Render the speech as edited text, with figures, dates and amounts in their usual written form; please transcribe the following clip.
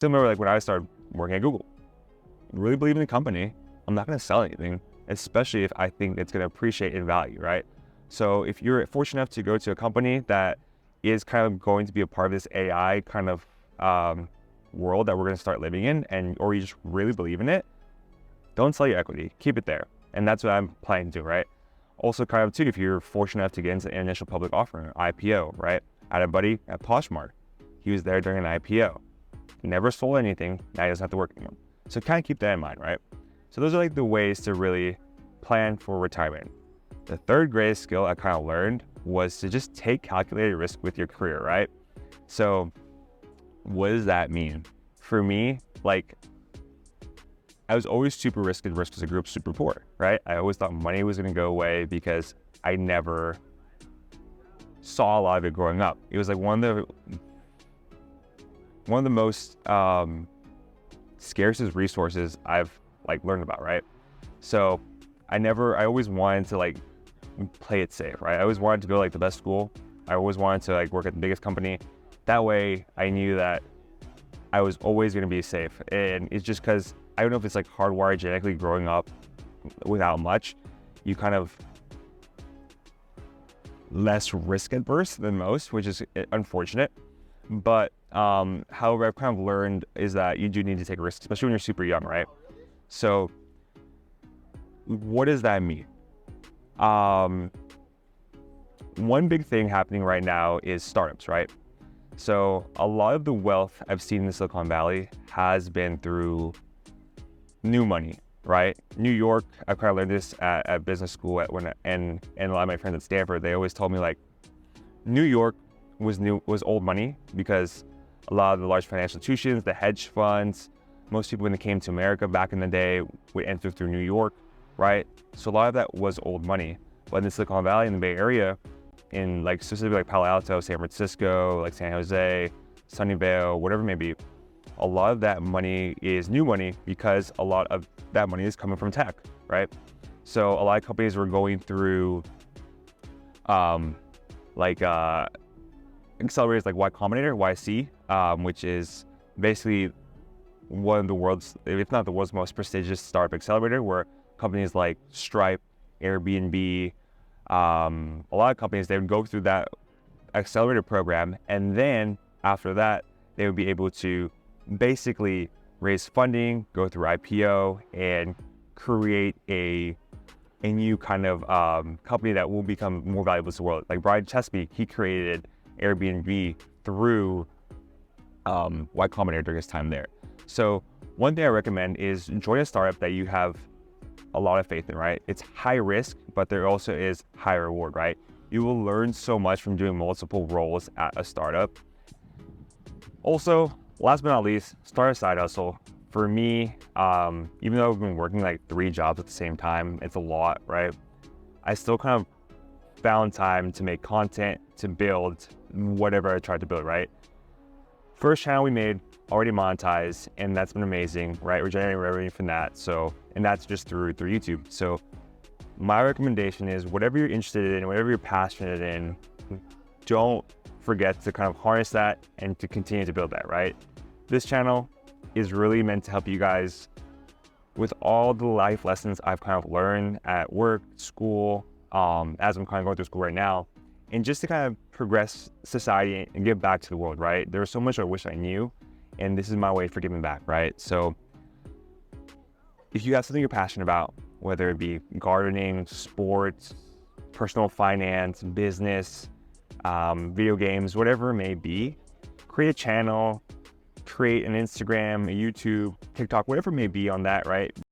Similar like when I started working at Google, really believe in the company. I'm not going to sell anything, especially if I think it's going to appreciate in value, right? So if you're fortunate enough to go to a company that is kind of going to be a part of this AI kind of world that we're going to start living in, or you just really believe in it, don't sell your equity, keep it there. And that's what I'm planning to do, right? Also kind of too, if you're fortunate enough to get into an initial public offering, IPO, right? I had a buddy at Poshmark. He was there during an IPO. Never sold anything, now he doesn't have to work anymore. So kind of keep that in mind, right? So those are like the ways to really plan for retirement. The third greatest skill I kind of learned was to just take calculated risk with your career, right? So what does that mean? For me, like I was always super risk adverse because I grew up super poor, right? I always thought money was gonna go away because I never saw a lot of it growing up. It was like one of the most scarcest resources I've like learned about, right? So I always wanted to like play it safe, right? I always wanted to go like the best school. I always wanted to like work at the biggest company. That way I knew that I was always going to be safe. And it's just because I don't know if it's like hardwired genetically growing up without much, you kind of less risk adverse than most, which is unfortunate. But however, I've kind of learned is that you do need to take risks, especially when you're super young, right? So what does that mean? One big thing happening right now is startups, right? So a lot of the wealth I've seen in Silicon Valley has been through new money, right? New York, I've kind of learned this at business school and a lot of my friends at Stanford, they always told me like, New York was old money because a lot of the large financial institutions, the hedge funds, most people when they came to America back in the day would enter through New York, right? So a lot of that was old money. But in the Silicon Valley, in the Bay Area, in like specifically like Palo Alto, San Francisco, like San Jose, Sunnyvale, whatever it may be, a lot of that money is new money because a lot of that money is coming from tech, right? So a lot of companies were going through accelerators like Y Combinator, YC, which is basically one of the world's, if not the world's most prestigious startup accelerator, where companies like Stripe, Airbnb, a lot of companies, they would go through that accelerator program. And then after that, they would be able to basically raise funding, go through IPO, and create a new kind of company that will become more valuable to the world. Like Brian Chesky, he created Airbnb through Y Combinator during his time there. So one thing I recommend is join a startup that you have a lot of faith in, right? It's high risk, but there also is high reward, right? You will learn so much from doing multiple roles at a startup. Also, last but not least, start a side hustle. For me, even though I've been working like 3 jobs at the same time, it's a lot, right? I still kind of found time to make content, to build whatever I tried to build, right? First channel we made, already monetized, and that's been amazing, right? We're generating revenue from that. So, and that's just through YouTube. So my recommendation is whatever you're interested in, whatever you're passionate in, don't forget to kind of harness that and to continue to build that, right? This channel is really meant to help you guys with all the life lessons I've kind of learned at work, school, as I'm kind of going through school right now, and just to kind of progress society and give back to the world, right? There's so much I wish I knew, and this is my way for giving back, right? So if you have something you're passionate about, whether it be gardening, sports, personal finance, business, video games, whatever it may be, create a channel, create an Instagram, a YouTube, TikTok, whatever it may be on that, right?